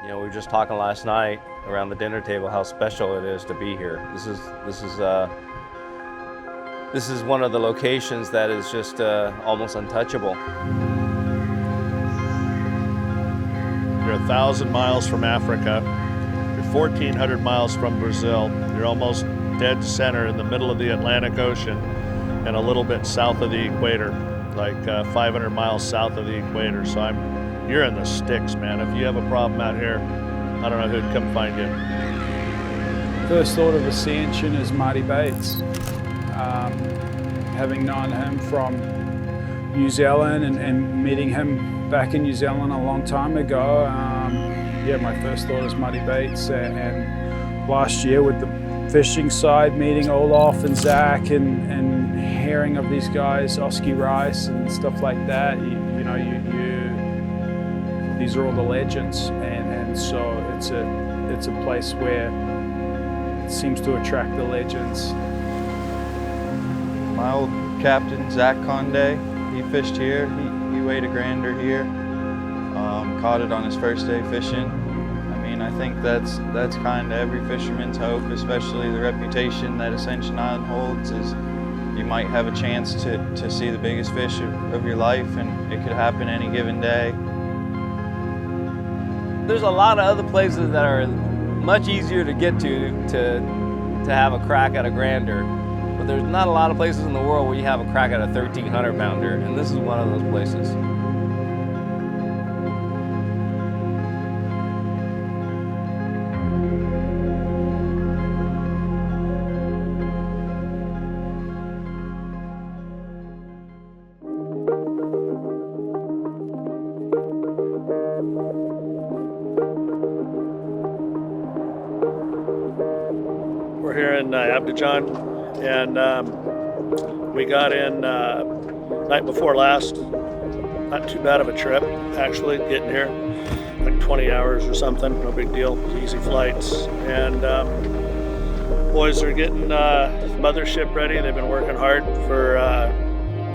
You know, we were just talking last night around the dinner table how special it is to be here. This is one of the locations that is just almost untouchable. You're 1,000 miles from Africa. You're 1,400 miles from Brazil. You're almost dead center in the middle of the Atlantic Ocean and a little bit south of the equator, like 500 miles south of the equator. So you're in the sticks, man. If you have a problem out here, I don't know who'd come find you. First thought of Ascension is Marty Bates. Having known him from New Zealand and meeting him back in New Zealand a long time ago, yeah, my first thought is Marty Bates. And last year with the fishing side, meeting Olaf and Zach and hearing of these guys, Oski Rice and stuff like that, these are all the legends, and so it's a place where it seems to attract the legends. My old captain, Zach Conde, he fished here. He weighed a grander here. Caught it on his first day fishing. I mean, I think that's kind of every fisherman's hope, especially the reputation that Ascension Island holds, is you might have a chance to see the biggest fish of your life, and it could happen any given day. There's a lot of other places that are much easier to get to have a crack at a grander, but there's not a lot of places in the world where you have a crack at a 1,300 pounder, and this is one of those places. We're here in Abidjan, and we got in night before last. Not too bad of a trip, actually, getting here. Like 20 hours or something, no big deal, easy flights. And boys are getting mothership ready. They've been working hard for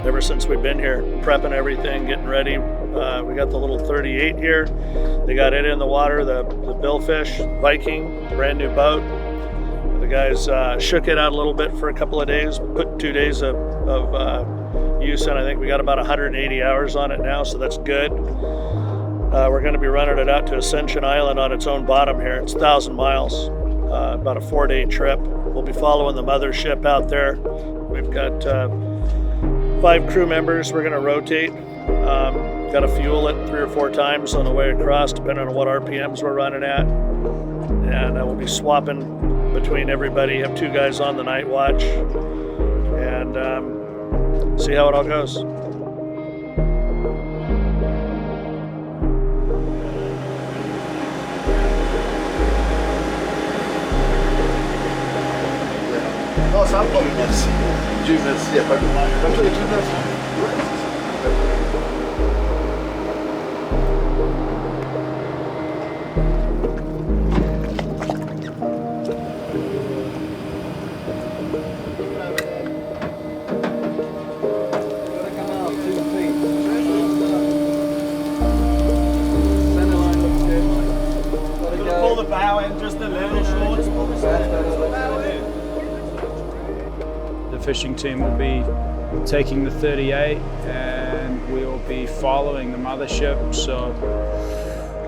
ever since we've been here, prepping everything, getting ready. We got the little 38 here. They got it in the water, the Billfish, Viking, brand new boat. The guys shook it out a little bit for a couple of days, put 2 days of use in. I think we got about 180 hours on it now, so that's good. We're going to be running it out to Ascension Island on its own bottom here. It's 1,000 miles, about a 4-day trip. We'll be following the mothership out there. We've got 5 crew members. We're going to rotate. Got to fuel it 3 or 4 times on the way across, depending on what RPMs we're running at. And we'll be swapping between everybody. Have 2 guys on the night watch, and see how it all goes. No, sam powiedz. Dziwne, nie, tak. Dlaczego dziwne? Pull the bow in just a little short. The fishing team will be taking the 38 and we will be following the mothership. So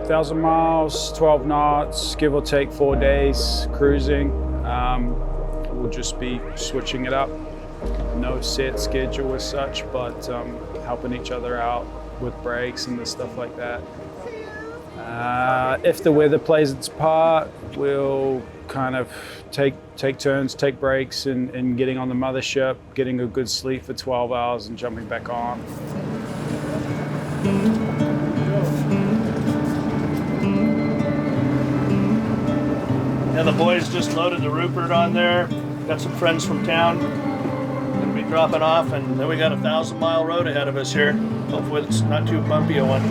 1,000 miles, 12 knots, give or take 4 days cruising. We'll just be switching it up. No set schedule as such, but helping each other out with breaks and the stuff like that. If the weather plays its part, we'll kind of take turns, take breaks in getting on the mothership, getting a good sleep for 12 hours and jumping back on. And the boys just loaded the Rupert on there. Got some friends from town. Gonna be dropping off, and then we got a 1,000-mile road ahead of us here. Hopefully it's not too bumpy a one.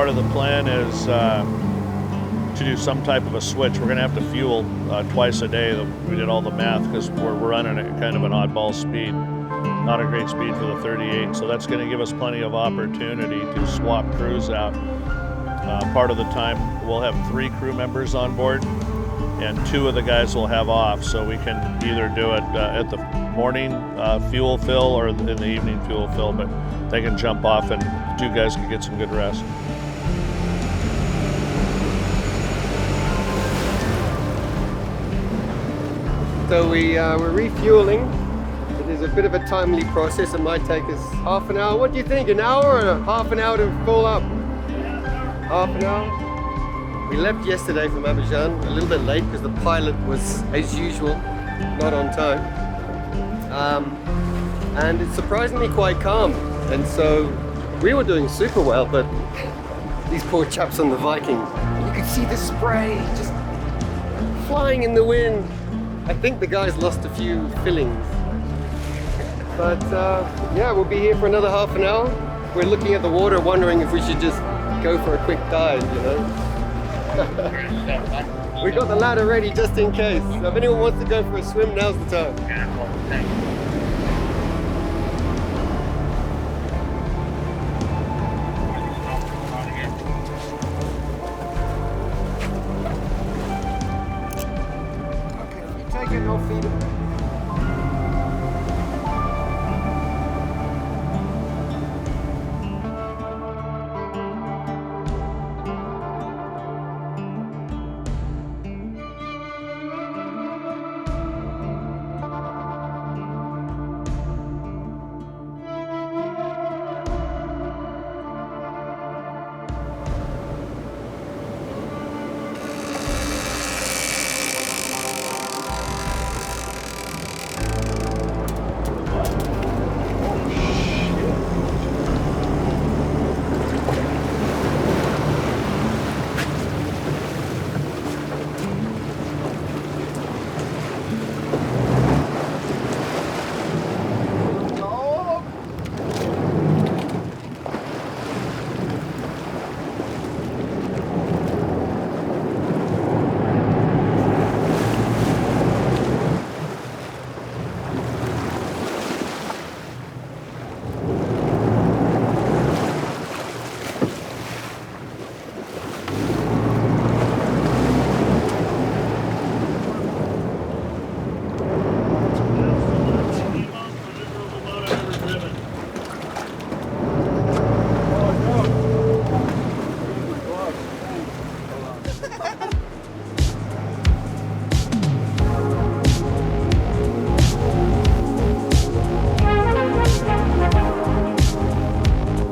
part of the plan is to do some type of a switch. We're going to have to fuel twice a day. We did all the math because we're running at kind of an oddball speed, not a great speed for the 38. So that's going to give us plenty of opportunity to swap crews out. Part of the time we'll have 3 crew members on board, and 2 of the guys will have off, so we can either do it at the morning fuel fill or in the evening fuel fill, but they can jump off and 2 guys can get some good rest. So we're refueling. It is a bit of a timely process. It might take us half an hour. What do you think, an hour or half an hour to fill up? Half an hour? We left yesterday from Abidjan a little bit late because the pilot was, as usual, not on time. And it's surprisingly quite calm. And so we were doing super well, but these poor chaps on the Viking, you could see the spray just flying in the wind. I think the guys lost a few fillings. But yeah, we'll be here for another half an hour. We're looking at the water, wondering if we should just go for a quick dive, you know? We got the ladder ready just in case. So if anyone wants to go for a swim, now's the time. Take it, no feed it.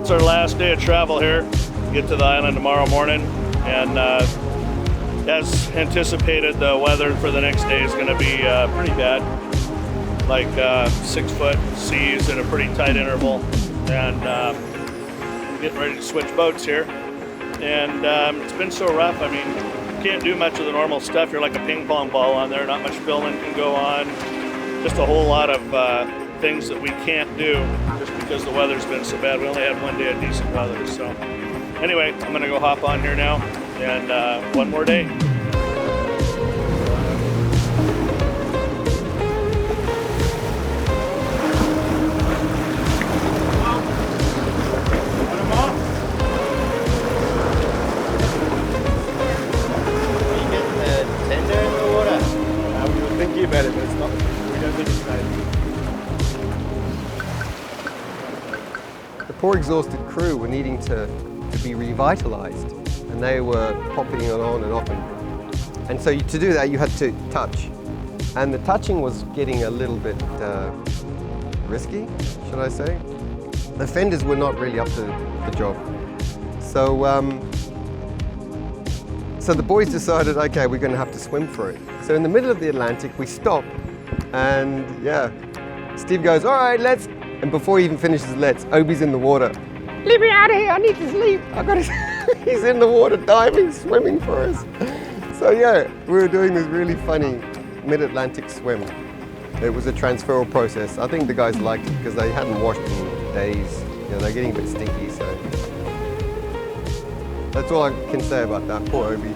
It's our last day of travel here. Get to the island tomorrow morning, and as anticipated, the weather for the next day is going to be pretty bad, like 6-foot seas in a pretty tight interval, and getting ready to switch boats here. And it's been so rough. I mean, you can't do much of the normal stuff. You're like a ping pong ball on there. Not much filming can go on. Just a whole lot of things that we can't do just because the weather's been so bad. We only had one day of decent weather. So anyway, I'm gonna go hop on here now, and one more day. About it, but it's not. We don't think it's bad. The poor exhausted crew were needing to be revitalized, and they were popping on and off. And so to do that, you had to touch. And the touching was getting a little bit risky, should I say. The fenders were not really up to the job. So, so the boys decided, okay, we're going to have to swim for it. So in the middle of the Atlantic, we stop, and yeah, Steve goes, all right, let's, and before he even finishes let's, Obi's in the water. Leave me out of here, I need to sleep. He's in the water diving, swimming for us. So yeah, we were doing this really funny mid-Atlantic swim. It was a transferal process. I think the guys liked it because they hadn't washed in days. You know, they're getting a bit stinky, so. That's all I can say about that. Poor Obi.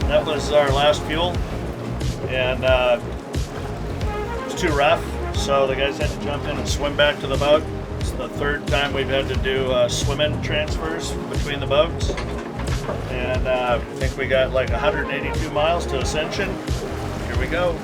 That was our last fuel, and it was too rough, so the guys had to jump in and swim back to the boat. It's the third time we've had to do swimming transfers between the boats, and I think we got like 182 miles to Ascension. Here we go.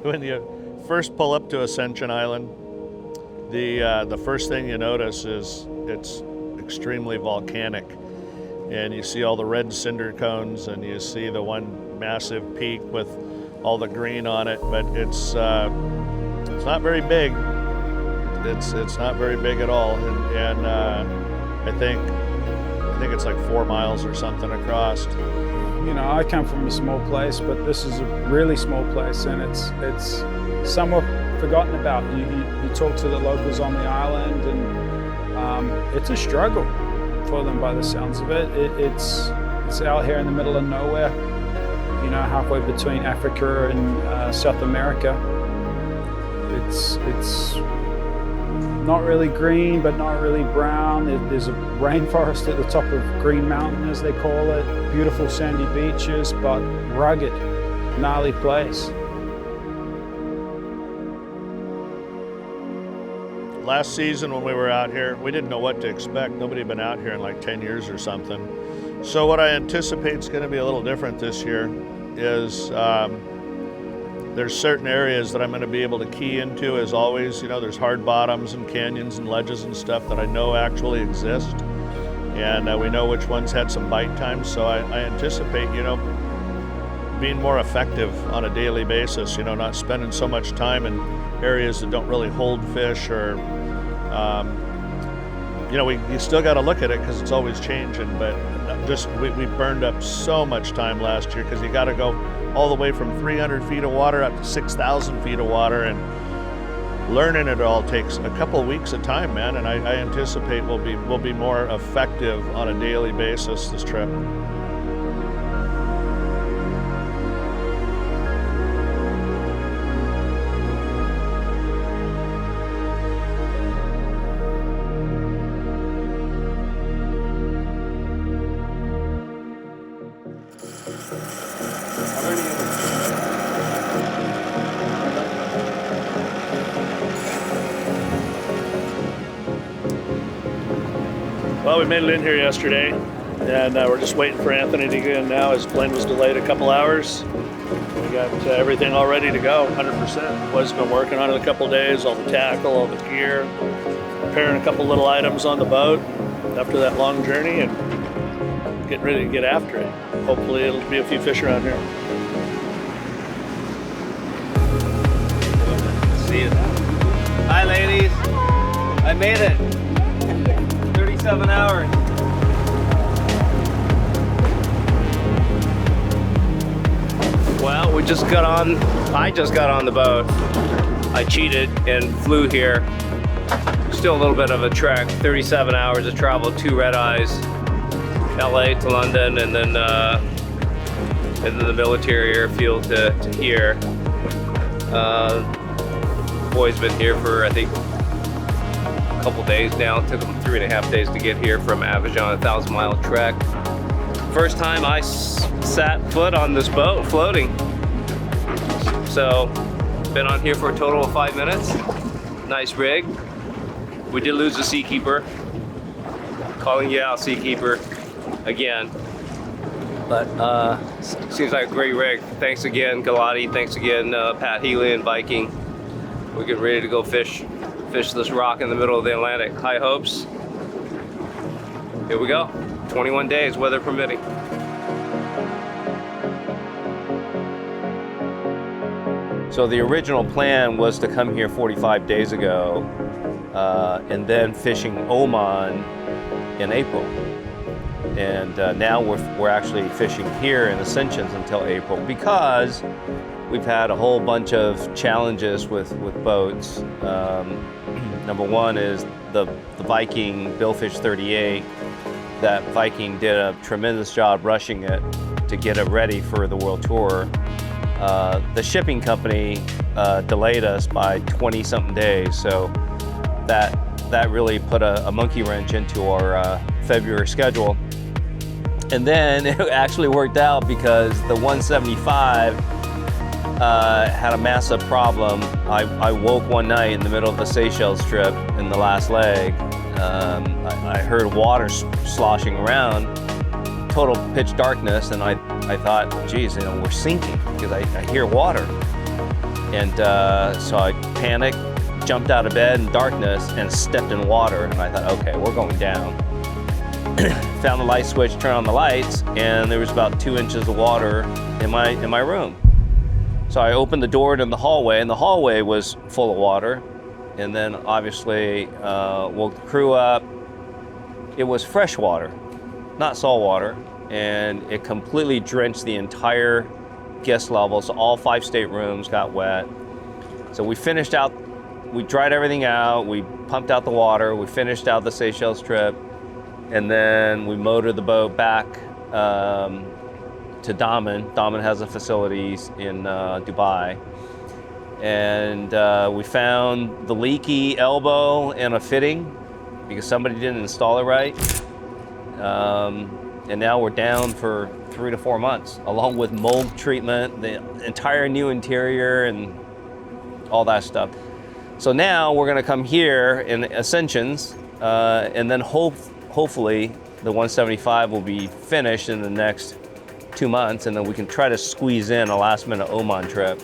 When you first pull up to Ascension Island, the first thing you notice is it's extremely volcanic, and you see all the red cinder cones, and you see the one massive peak with all the green on it. But it's not very big. It's not very big at all, and I think it's like 4 miles or something across. You know, I come from a small place, but this is a really small place, and it's somewhat forgotten about. You talk to the locals on the island, and it's a struggle for them by the sounds of it. It's out here in the middle of nowhere, you know, halfway between Africa and South America. It's not really green, but not really brown. There's a rainforest at the top of Green Mountain, as they call it. Beautiful sandy beaches, but rugged, gnarly place. Last season when we were out here, we didn't know what to expect. Nobody had been out here in like 10 years or something. So what I anticipate is going to be a little different this year is there's certain areas that I'm going to be able to key into, as always. You know, there's hard bottoms and canyons and ledges and stuff that I know actually exist. And we know which ones had some bite times. So I anticipate, you know, being more effective on a daily basis, you know, not spending so much time in areas that don't really hold fish, or, you know, you still got to look at it because it's always changing. But just we burned up so much time last year because you got to go all the way from 300 feet of water up to 6,000 feet of water, and learning it all takes a couple weeks of time, man. And I anticipate we'll be more effective on a daily basis this trip. Well, we made it in here yesterday, and we're just waiting for Anthony to get in now. His plane was delayed a couple hours. We got everything all ready to go, 100%. Boys have been working on it a couple days, all the tackle, all the gear, preparing a couple little items on the boat after that long journey, and getting ready to get after it. Hopefully it'll be a few fish around here. See you. Hi, ladies. I made it. 37 hours. Well, I just got on the boat. I cheated and flew here. Still a little bit of a trek. 37 hours of travel, 2 red eyes, LA to London, and then the military airfield to here. Boys been here for, I think, a couple days now. It took them 3.5 days to get here from Abidjan, a 1,000-mile trek. First time I sat foot on this boat floating. So, been on here for a total of 5 minutes. Nice rig. We did lose the Seakeeper. Calling you out, Seakeeper, again. But seems like a great rig. Thanks again, Galati. Thanks again, Pat Healy and Viking. We're getting ready to go fish this rock in the middle of the Atlantic. High hopes. Here we go. 21 days, weather permitting. So the original plan was to come here 45 days ago and then fishing Oman in April. And now we're actually fishing here in Ascensions until April because we've had a whole bunch of challenges with boats. Number one is the Viking Billfish 38. That Viking did a tremendous job rushing it to get it ready for the World Tour. The shipping company delayed us by 20-something days, so that really put a monkey wrench into our February schedule. And then it actually worked out because the 175 had a massive problem. I woke one night in the middle of the Seychelles trip in the last leg. I heard water sloshing around, total pitch darkness, and I thought, geez, we're sinking because I hear water. And so I panicked, jumped out of bed in darkness and stepped in water, and I thought, okay, we're going down. Found the light switch, turned on the lights, and there was about 2 inches of water in my room. So I opened the door to the hallway, and the hallway was full of water. And then obviously woke the crew up. It was fresh water, not salt water, and it completely drenched the entire guest level. So all 5 staterooms got wet. So we finished out, we dried everything out, we pumped out the water, we finished out the Seychelles trip, and then we motored the boat back to Damen. Damen has a facility in Dubai. And we found the leaky elbow and a fitting because somebody didn't install it right. And now we're down for 3 to 4 months, along with mold treatment, the entire new interior and all that stuff. So now we're gonna come here in Ascensions, and then hopefully the 175 will be finished in the next 2 months, and then we can try to squeeze in a last minute Oman trip.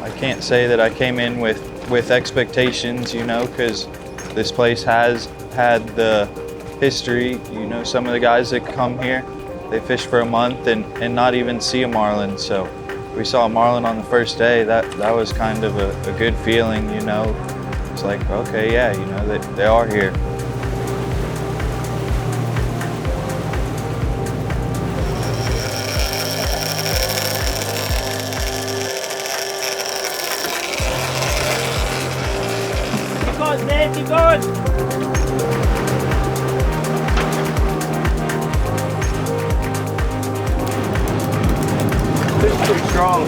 I can't say that I came in with expectations, because this place has had the history. Some of the guys that come here, they fish for a month and not even see a marlin. So we saw a marlin on the first day. That was kind of a good feeling, It's like, okay, yeah, they are here. Keep going! This is pretty strong.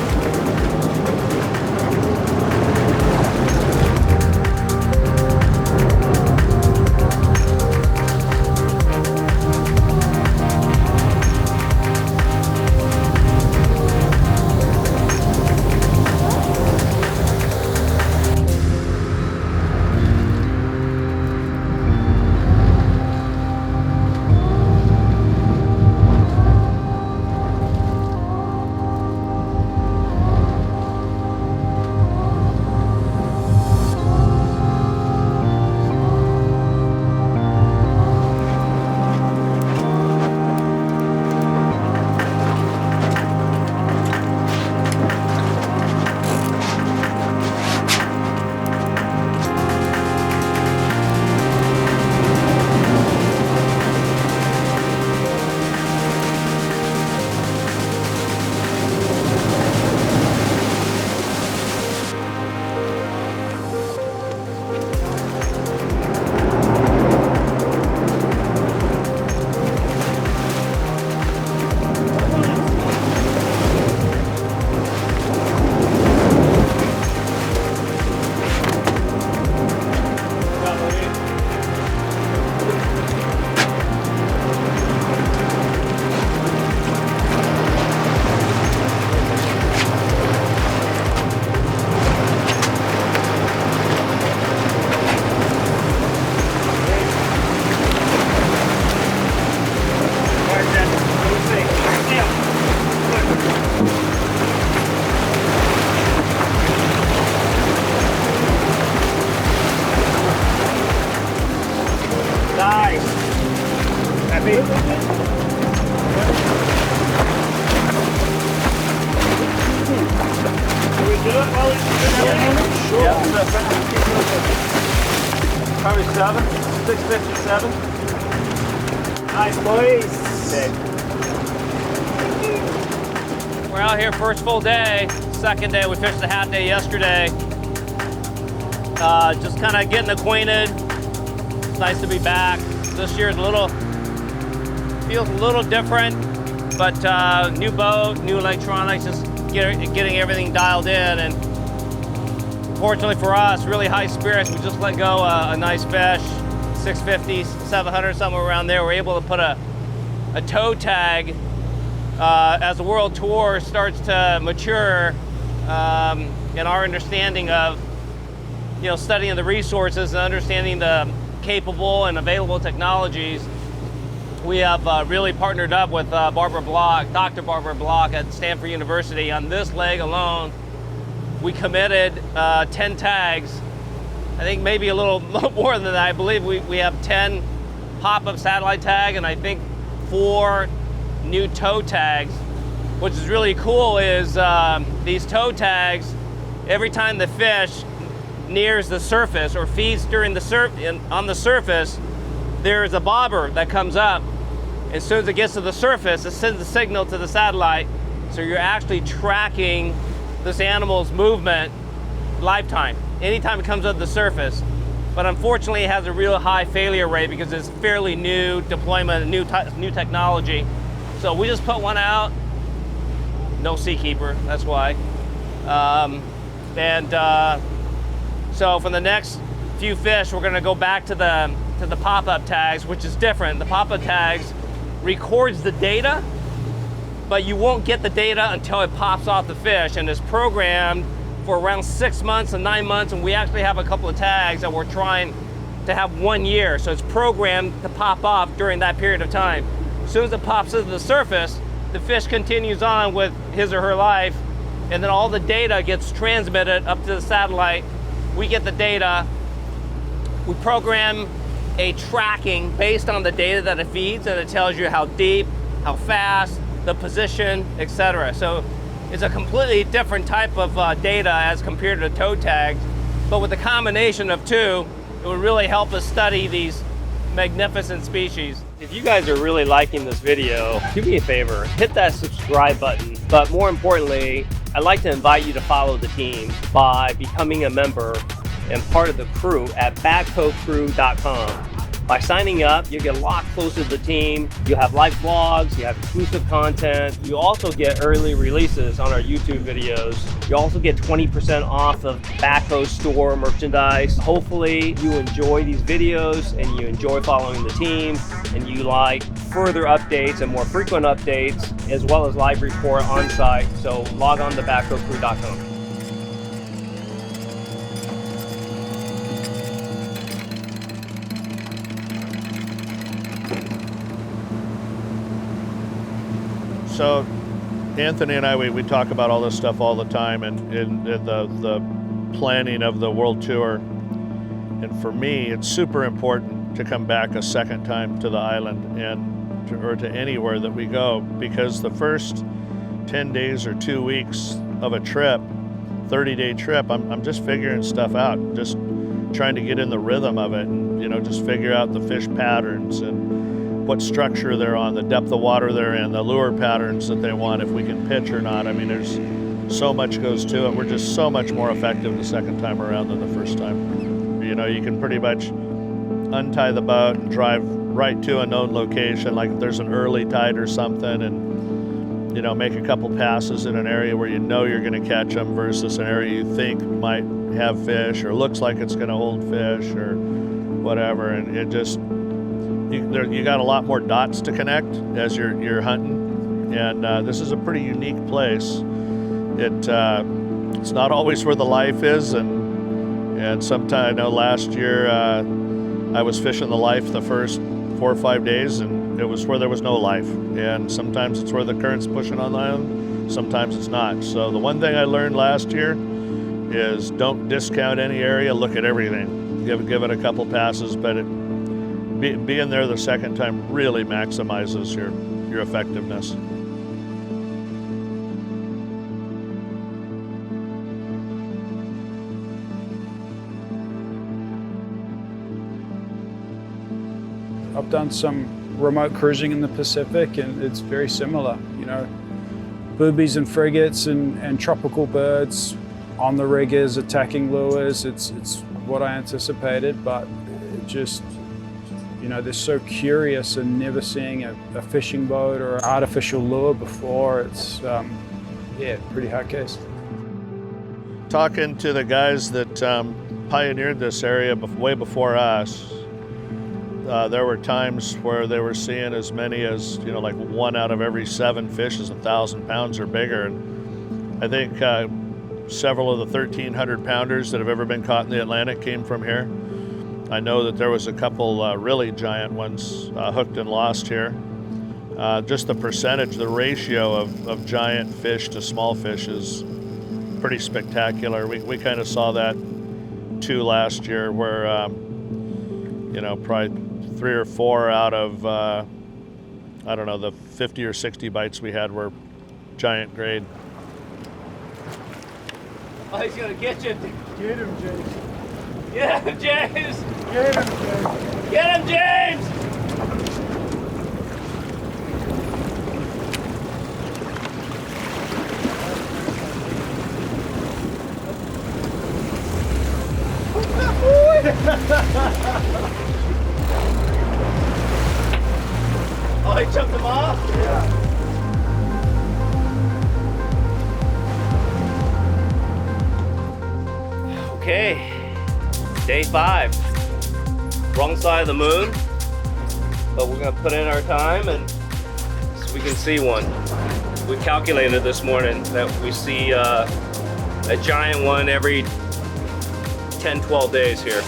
657? 657. Nice, boys. Okay. We're out here first full day. Second day, we fished a half day yesterday. Just kind of getting acquainted. It's nice to be back. This year's feels a little different, but new boat, new electronics, just getting everything dialed in. And fortunately for us, really high spirits. We just let go a nice fish, 650, 700, somewhere around there. We're able to put a toe tag as the world tour starts to mature in our understanding of, studying the resources and understanding the capable and available technologies. We have really partnered up with Dr. Barbara Block at Stanford University. On this leg alone, we committed 10 tags. I think maybe a little more than that. I believe we have 10 pop-up satellite tag and I think 4 new toe tags. Which is really cool is these toe tags, every time the fish nears the surface or feeds during on the surface, there's a bobber that comes up. As soon as it gets to the surface, it sends a signal to the satellite. So you're actually tracking this animal's movement lifetime, anytime it comes up to the surface. But unfortunately, it has a real high failure rate because it's fairly new deployment, new technology. So we just put one out. No seakeeper, that's why. So for the next few fish, we're gonna go back to the pop-up tags, which is different. The pop-up tags records the data, but you won't get the data until it pops off the fish, and it's programmed for around 6 months and 9 months, and we actually have a couple of tags that we're trying to have 1 year, so it's programmed to pop off during that period of time. As soon as it pops to the surface, the fish continues on with his or her life, and then all the data gets transmitted up to the satellite. We get the data, we program a tracking based on the data that it feeds, and it tells you how deep, how fast, the position, etc. So it's a completely different type of data as compared to toe tags, but with the combination of two, it would really help us study these magnificent species. If you guys are really liking this video, do me a favor, hit that subscribe button. But more importantly, I'd like to invite you to follow the team by becoming a member and part of the crew at badcocrew.com. By signing up, you get a lot closer to the team. You have live vlogs, you have exclusive content. You also get early releases on our YouTube videos. You also get 20% off of Badco store merchandise. Hopefully you enjoy these videos and you enjoy following the team and you like further updates and more frequent updates as well as live report on site. So log on to badcocrew.com. So Anthony and I, we talk about all this stuff all the time and in the planning of the world tour. And for me, it's super important to come back a second time to the island or to anywhere that we go, because the first 10 days or 2 weeks of a trip, 30-day trip, I'm just figuring stuff out, just trying to get in the rhythm of it and, just figure out the fish patterns and what structure they're on, the depth of water they're in, the lure patterns that they want, if we can pitch or not. I mean, there's so much goes to it. We're just so much more effective the second time around than the first time. You can pretty much untie the boat and drive right to a known location, like if there's an early tide or something, and make a couple passes in an area where you're going to catch them versus an area you think might have fish or looks like it's going to hold fish or whatever. And it just, you got a lot more dots to connect as you're hunting, and this is a pretty unique place. It's not always where the life is, and sometimes, I know last year I was fishing the life the first 4 or 5 days, and it was where there was no life. And sometimes it's where the current's pushing on the island, sometimes it's not. So the one thing I learned last year is don't discount any area, look at everything. Give it a couple passes, but being there the second time really maximizes your effectiveness. done some remote cruising in the Pacific, and it's very similar. You know, boobies and frigates and tropical birds on the riggers attacking lures. It's what I anticipated, but it just, you know, they're so curious and never seeing a fishing boat or an artificial lure before. It's yeah, pretty hard case. Talking to the guys that pioneered this area way before us, there were times where they were seeing as many as, you know, like 1 out of every 7 fish is 1,000 pounds or bigger. And I think several of the 1,300 pounders that have ever been caught in the Atlantic came from here. I know that there was a couple really giant ones hooked and lost here. Just the percentage, the ratio of giant fish to small fish is pretty spectacular. We kind of saw that too last year, where you know, probably 3 or 4 out of I don't know, the 50 or 60 bites we had were giant grade. Oh, he's gonna get you. Get him, James. Get him, James! Get him, James. Get him, James! Oh, he chucked him off? Yeah. Okay, day 5. Wrong side of the moon, but we're gonna put in our time and so we can see one. We calculated this morning that we see a giant one every 10-12 days here.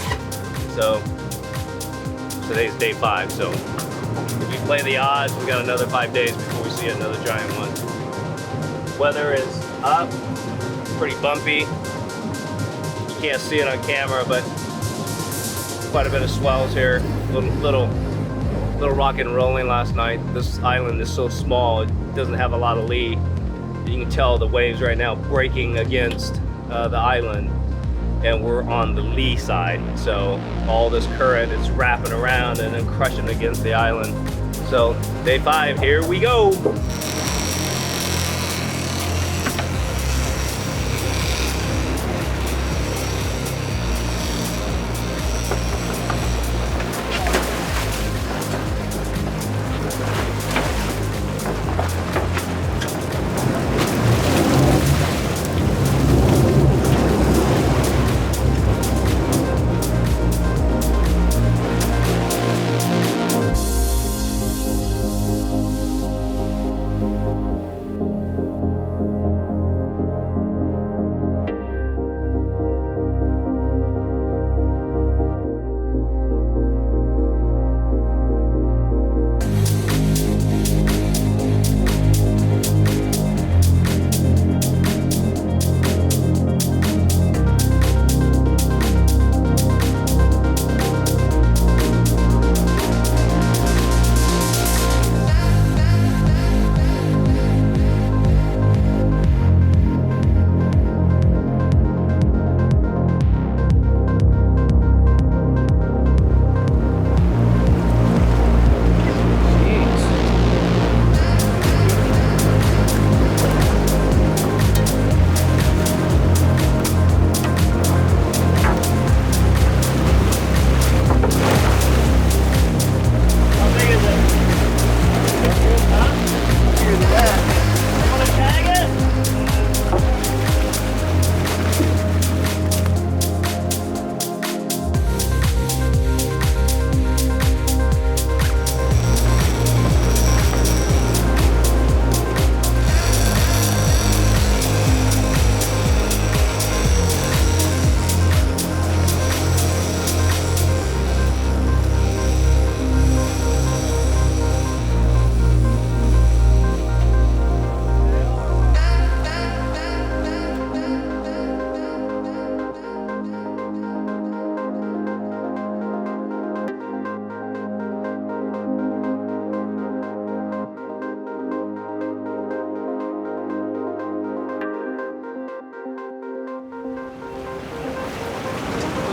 So today's day 5, so if we play the odds, we got another 5 days before we see another giant one. Weather is up, pretty bumpy. You can't see it on camera, but quite a bit of swells here. Little rock and rolling last night. This island is so small, it doesn't have a lot of lee. You can tell the waves right now breaking against the island, and we're on the lee side. So all this current is wrapping around and then crushing against the island. So day 5, here we go.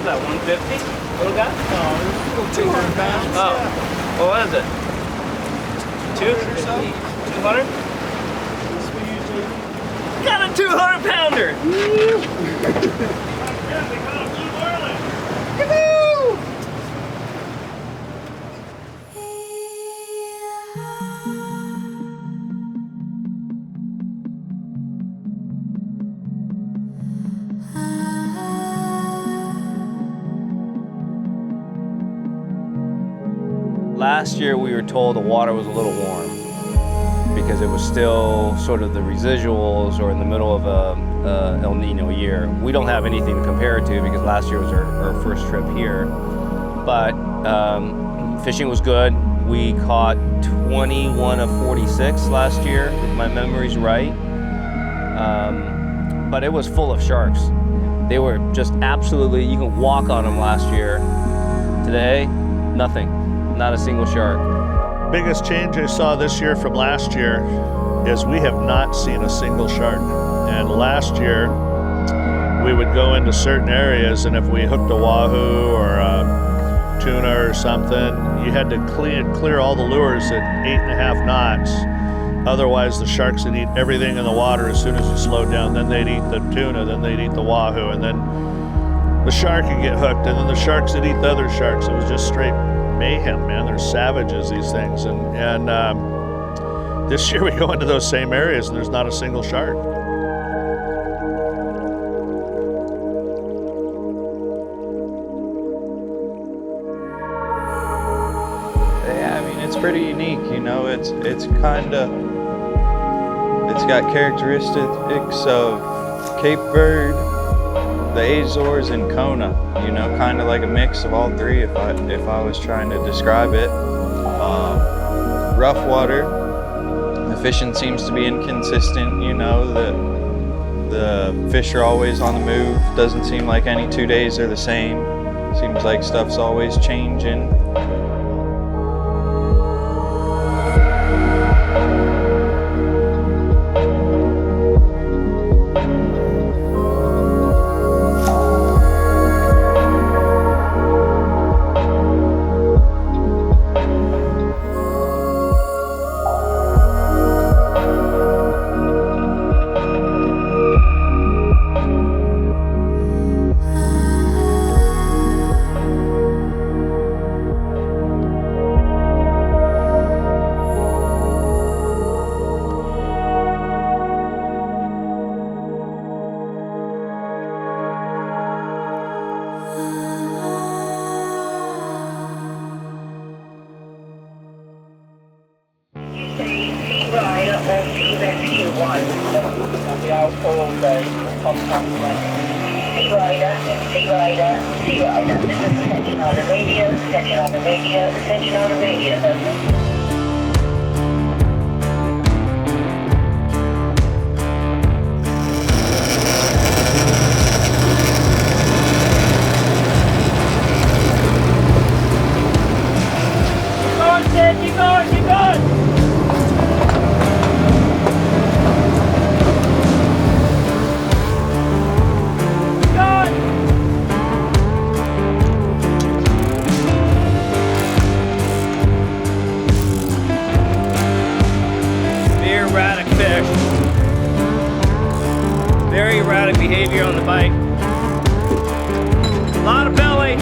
That 150 little guy? No, it's 200 pounds. Oh. What is it? 200? Got a 200 pounder! Last year we were told the water was a little warm because it was still sort of the residuals or in the middle of a El Nino year. We don't have anything to compare it to because last year was our first trip here. But fishing was good. We caught 21 of 46 last year, if my memory's right. But it was full of sharks. They were just absolutely, you can walk on them last year. Today, nothing. Not a single shark. Biggest change I saw this year from last year is we have not seen a single shark. And last year, we would go into certain areas, and if we hooked a wahoo or a tuna or something, you had to clear all the lures at 8.5 knots. Otherwise, the sharks would eat everything in the water as soon as you slowed down. Then they'd eat the tuna, then they'd eat the wahoo, and then the shark would get hooked, and then the sharks would eat the other sharks. It was just straight mayhem, man. They're savages, these things. And this year we go into those same areas and there's not a single shark. Yeah, I mean, it's pretty unique, you know. It's got characteristics of Cape Verde, the Azores, and Kona, you know, kind of like a mix of all three if I was trying to describe it. Rough water, the fishing seems to be inconsistent, you know, the fish are always on the move, doesn't seem like any 2 days are the same, seems like stuff's always changing. Ascension on the radio. Keep going, keep going! Erratic fish. Very erratic behavior on the bite. A lot of belly.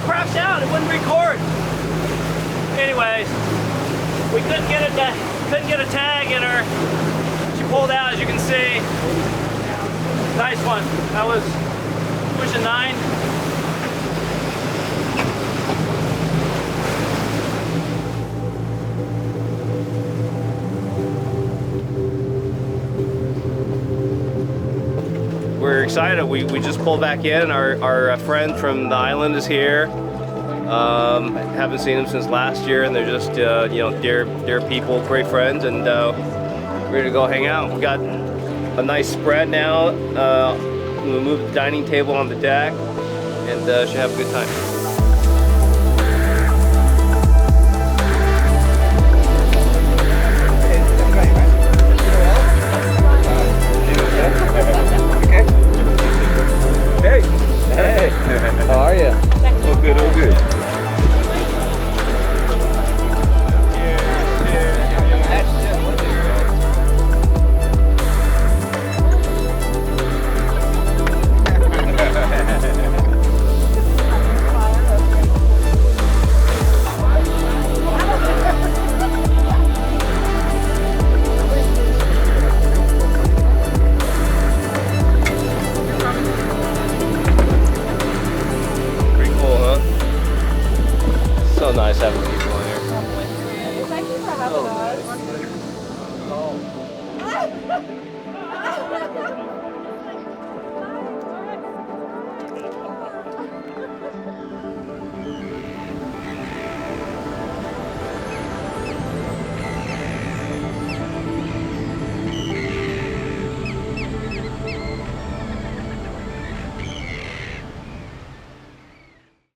crapped out. It wouldn't record. Anyways, we couldn't get a tag in her. She pulled out, as you can see. Nice one. That was pushing 9. We're excited. We just pulled back in. Our friend from the island is here. Haven't seen them since last year, and they're just you know, dear people, great friends, and ready to go hang out. We got a nice spread now. We'll move the dining table on the deck, and should have a good time. Hey, how are you? Oh good, oh good. So nice having people in here. Thank you for having us.